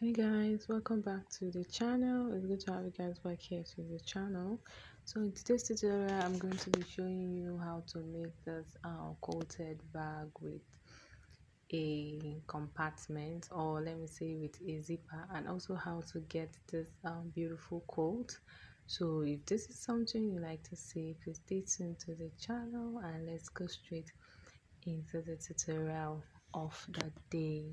Hey guys, welcome back to the channel. It's good to have you guys back here to the channel. So in today's tutorial, I'm going to be showing you how to make this coated bag with a compartment, or let me say with a zipper, and also how to get this beautiful coat. So if this is something you like to see, please stay tuned to the channel and let's go straight into the tutorial of the day.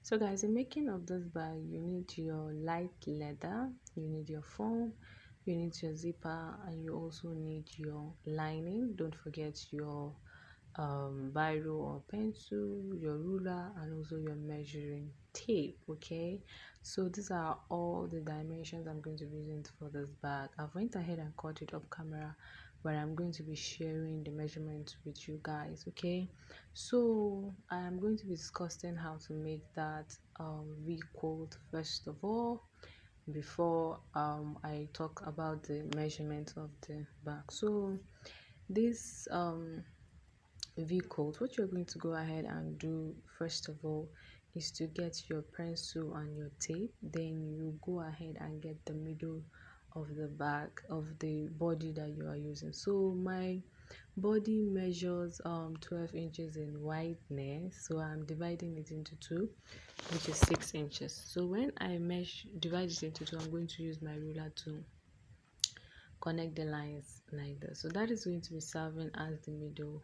So guys, in making of this bag, you need your light leather, you need your foam, you need your zipper, and you also need your lining. Don't forget your biro or pencil, your ruler, and also your measuring tape. Okay, so these are all the dimensions I'm going to be using for this bag. I've went ahead and cut it off camera, but I'm going to be sharing the measurements with you guys. Okay, so I am going to be discussing how to make that V quote first of all before I talk about the measurement of the bag. So this V code, what you're going to go ahead and do first of all is to get your pencil and your tape. Then you go ahead and get the middle of the back of the body that you are using. So my body measures 12 inches in wideness, so I'm dividing it into two, which is 6 inches. So when I divide it into two, I'm going to use my ruler to connect the lines like this. So that is going to be serving as the middle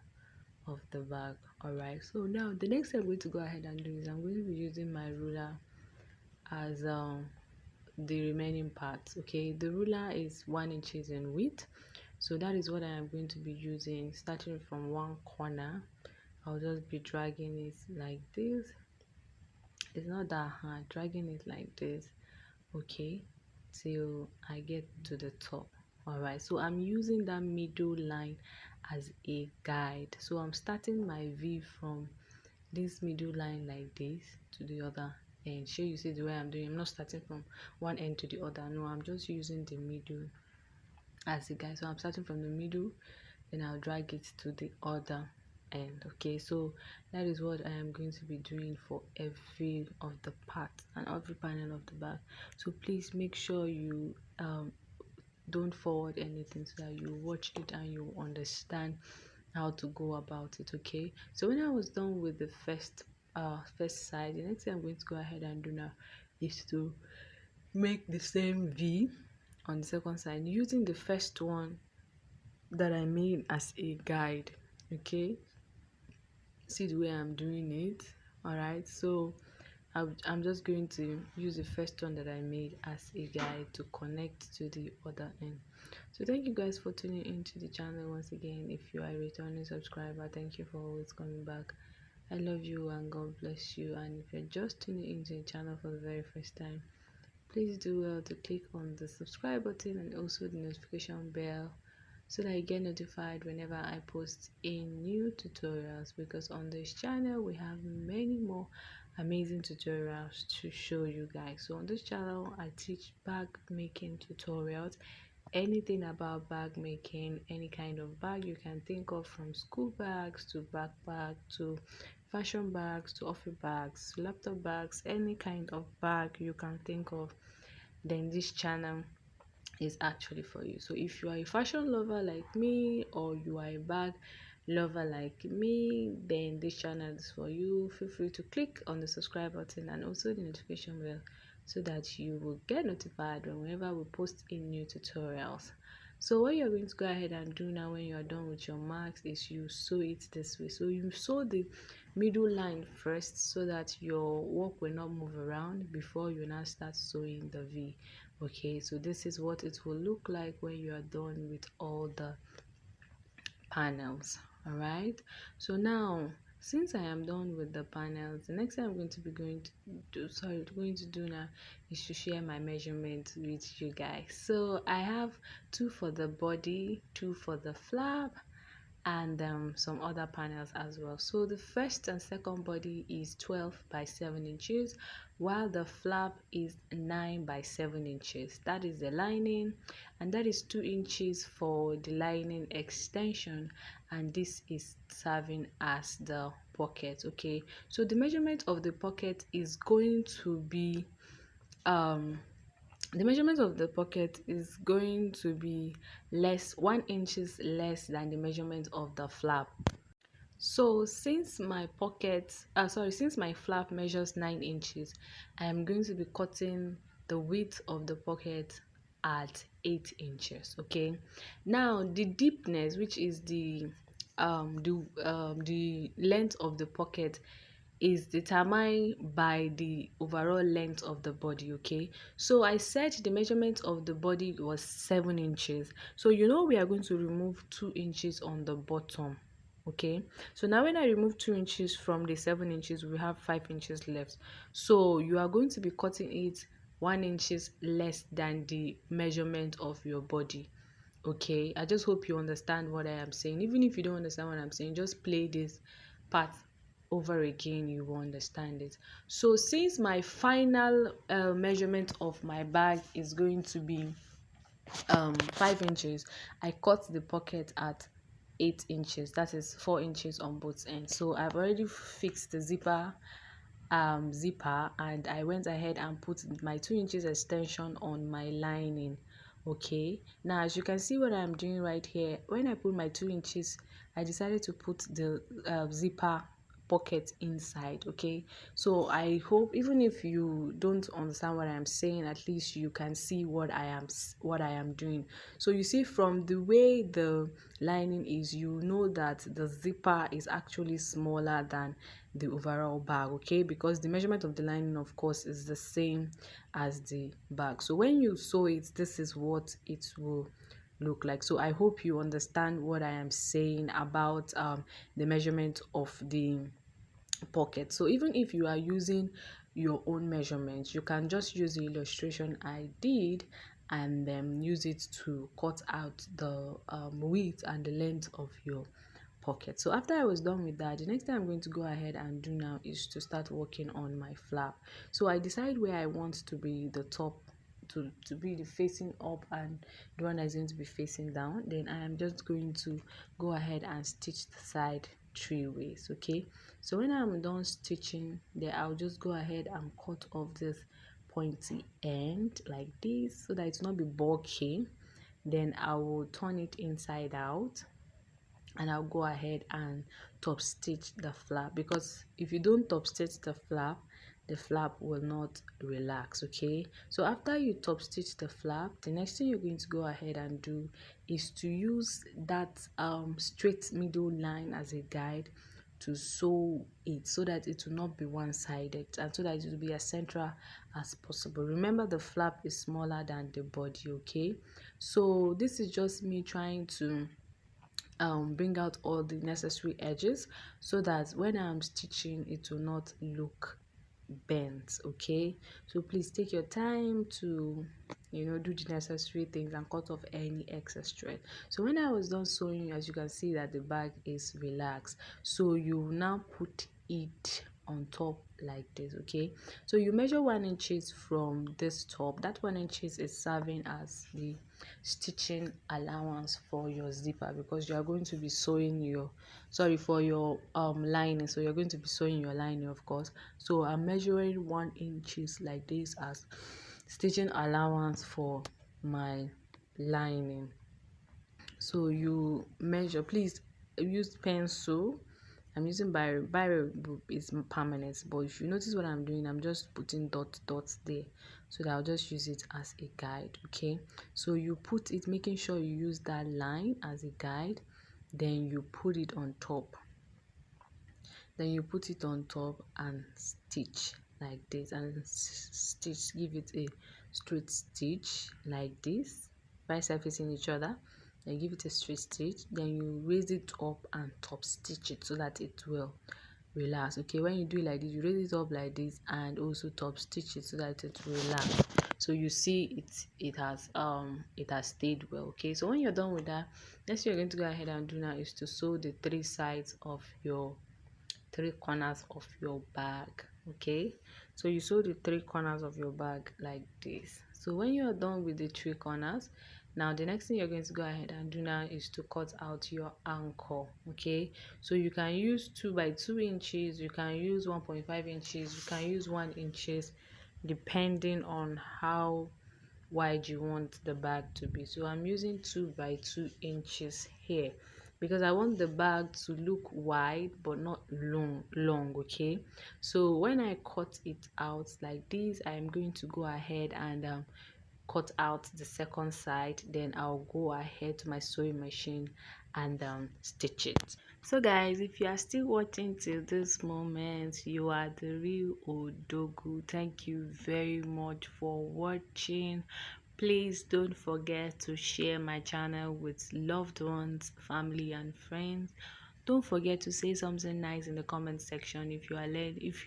of the bag. All right, so now the next thing I'm going to go ahead and do is I'm going to be using my ruler as the remaining parts. Okay, the ruler is 1 inches in width, so that is what I am going to be using. Starting from one corner, I'll just be dragging it like this. It's not that hard, dragging it like this, okay, till I get to the top. All right, so I'm using that middle line as a guide. So I'm starting my V from this middle line like this to the other end. Sure, you see the way I'm doing. I'm not starting from one end to the other. No, I'm just using the middle as a guide. So I'm starting from the middle, then I'll drag it to the other end. Okay, so that is what I am going to be doing for every of the parts and every panel of the bag. So please make sure you don't forward anything, so that you watch it and you understand how to go about it. Okay, so when I was done with the first side, the next thing I'm going to go ahead and do now is to make the same V on the second side using the first one that I made as a guide. Okay, see the way I'm doing it. All right, so I'm just going to use the first one that I made as a guide to connect to the other end. So thank you guys for tuning into the channel once again. If you are a returning subscriber, thank you for always coming back. I love you and God bless you. And if you're just tuning into the channel for the very first time, please do well to click on the subscribe button and also the notification bell, so that you get notified whenever I post in new tutorials, because on this channel we have many more amazing tutorials to show you guys. So on this channel I teach bag making tutorials, anything about bag making, any kind of bag you can think of, from school bags to backpack to fashion bags to office bags, laptop bags, any kind of bag you can think of, then this channel is actually for you. So if you are a fashion lover like me, or you are a bag lover like me, then this channel is for you. Feel free to click on the subscribe button and also the notification bell, so that you will get notified whenever we post in new tutorials. So what you're going to go ahead and do now when you are done with your marks is you sew it this way. So you sew the middle line first, so that your work will not move around before you now start sewing the V. Okay, so this is what it will look like when you are done with all the panels. All right, so now since I am done with the panels, the next thing I'm going to be going to do now is to share my measurements with you guys. So I have two for the body, two for the flap, and some other panels as well. So the first and second body is 12 by 7 inches, while the flap is 9 by 7 inches. That is the lining, and that is 2 inches for the lining extension, and this is serving as the pocket. Okay, so the measurement of the pocket is going to be um the measurement of the pocket is going to be less 1 inches less than the measurement of the flap. So since my flap measures 9 inches, I am going to be cutting the width of the pocket at 8 inches. Okay, now the deepness, which is the length of the pocket, is determined by the overall length of the body. Okay, so I said the measurement of the body was 7 inches, so we are going to remove 2 inches on the bottom. Okay, so now when I remove 2 inches from the 7 inches, we have 5 inches left. So you are going to be cutting it 1 inches less than the measurement of your body. Okay, I just hope you understand what I am saying. Even if you don't understand what I'm saying, just play this part over again, you will understand it. So since my final measurement of my bag is going to be 5 inches, I cut the pocket at 8 inches. That is 4 inches on both ends. So I've already fixed the zipper, and I went ahead and put my 2 inches extension on my lining. Okay, now as you can see what I'm doing right here, when I put my 2 inches, I decided to put the zipper pocket inside. Okay, so I hope even if you don't understand what I'm saying, at least you can see what I am doing. So you see, from the way the lining is, you know that the zipper is actually smaller than the overall bag. Okay, because the measurement of the lining, of course, is the same as the bag. So when you sew it, this is what it will look like. So I hope you understand what I am saying about the measurement of the pocket. So even if you are using your own measurements, you can just use the illustration I did and then use it to cut out the width and the length of your pocket. So after I was done with that, the next thing I'm going to go ahead and do now is to start working on my flap. So I decide where I want to be the top, to be the facing up, and the one that is going to be facing down. Then I am just going to go ahead and stitch the side 3 ways. Okay, so when I'm done stitching, then I'll just go ahead and cut off this pointy end like this so that it will not be bulky. Then I will turn it inside out, and I'll go ahead and top stitch the flap, because if you don't top stitch the flap will not relax. Okay, so after you top stitch the flap, the next thing you're going to go ahead and do is to use that straight middle line as a guide to sew it, so that it will not be one-sided and so that it will be as central as possible. Remember, the flap is smaller than the body. Okay, so this is just me trying to bring out all the necessary edges so that when I'm stitching it will not look bent. Okay, so please take your time to do the necessary things and cut off any excess thread. So when I was done sewing, as you can see that the bag is relaxed, so you now put it on top like this. Okay, so you measure 1 inches from this top. That 1 inches is serving as the stitching allowance for your zipper, because you are going to be sewing for your lining. So you're going to be sewing your lining, of course. So I'm measuring 1 inches like this as stitching allowance for my lining. So you measure, please use pencil. I'm using biro is permanent, but if you notice what I'm doing, I'm just putting dots there, so that I'll just use it as a guide. Okay, so you put it, making sure you use that line as a guide, then you put it on top, and stitch like this, and stitch, give it a straight stitch like this, right side facing each other. Then give it a straight stitch, then you raise it up and top stitch it so that it will relax. Okay, when you do it like this, you raise it up like this and also top stitch it so that it will relax. So you see it has stayed well. Okay, so when you're done with that, next thing you're going to go ahead and do now is to sew the three corners of your bag. Okay, so you sew the three corners of your bag like this. So when you are done with the three corners, now the next thing you're going to go ahead and do now is to cut out your anchor. Okay, so you can use 2 by 2 inches, you can use 1.5 inches, you can use 1 inches, depending on how wide you want the bag to be. So I'm using 2 by 2 inches here because I want the bag to look wide but not long. Okay, so when I cut it out like this, I'm going to go ahead and cut out the second side, then I'll go ahead to my sewing machine and stitch it. So guys, if you are still watching till this moment, you are the real odogu. Thank you very much for watching. Please don't forget to share my channel with loved ones, family and friends. Don't forget to say something nice in the comment section if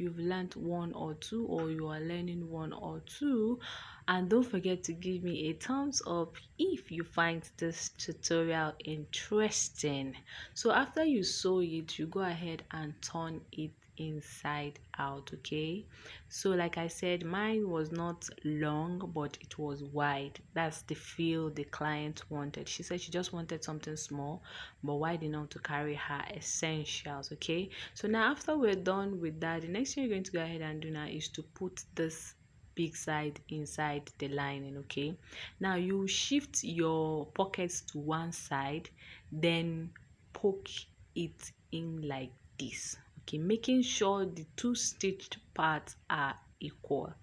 you've learned one or two, or you are learning one or two. And don't forget to give me a thumbs up if you find this tutorial interesting. So after you sew it, you go ahead and turn it inside out. Okay, so like I said, mine was not long but it was wide. That's the feel the client wanted. She said she just wanted something small but wide enough to carry her essentials. Okay, so now after we're done with that, the next thing you're going to go ahead and do now is to put this big side inside the lining. Okay, now you shift your pockets to one side, then poke it in like this. Okay, making sure the two stitched parts are equally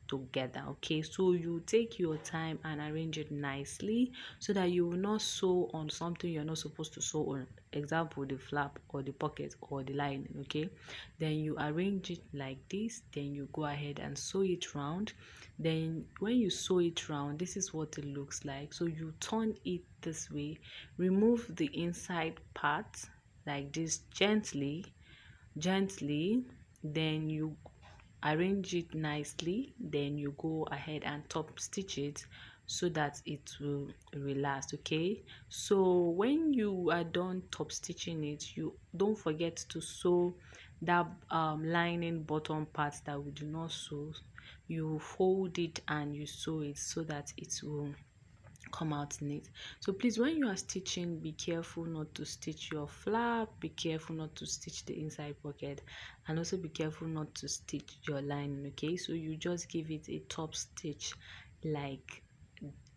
together. Okay, so you take your time and arrange it nicely so that you will not sew on something you're not supposed to sew on, example the flap or the pocket or the lining. Okay, then you arrange it like this, then you go ahead and sew it round. Then when you sew it round, this is what it looks like. So you turn it this way, remove the inside part like this gently, then you arrange it nicely, then you go ahead and top stitch it so that it will relax. Okay, so when you are done top stitching it, you don't forget to sew that lining bottom part that we do not sew. You fold it and you sew it so that it will come out neat. So please, when you are stitching, be careful not to stitch your flap, be careful not to stitch the inside pocket, and also be careful not to stitch your lining. Okay, so you just give it a top stitch like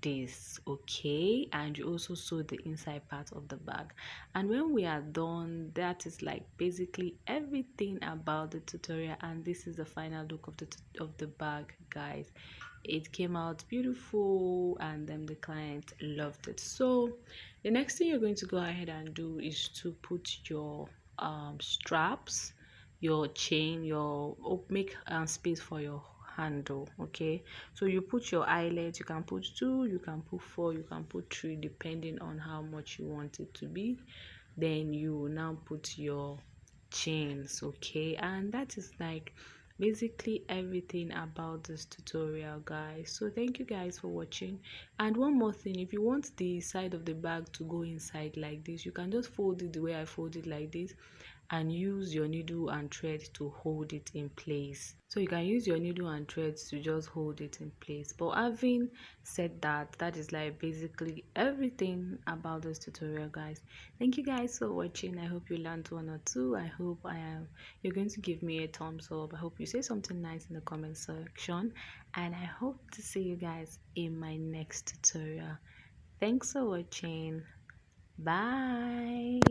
this. Okay, and you also sew the inside part of the bag. And when we are done, that is like basically everything about the tutorial, and this is the final look of the bag, guys. It came out beautiful and then the client loved it. So the next thing you're going to go ahead and do is to put your straps, your chain, make space for your handle. Okay, so you put your eyelet, you can put 2, you can put 4, you can put 3, depending on how much you want it to be. Then you will now put your chains. Okay, and that is like basically everything about this tutorial, guys. So thank you guys for watching. And one more thing, if you want the side of the bag to go inside like this, you can just fold it the way I fold it like this and use your needle and thread to hold it in place. So you can use your needle and threads to just hold it in place. But having said that, that is like basically everything about this tutorial, guys. Thank you guys for watching. I hope you learned one or two. I hope you're going to give me a thumbs up. I hope you say something nice in the comment section, and I hope to see you guys in my next tutorial. Thanks for watching. Bye.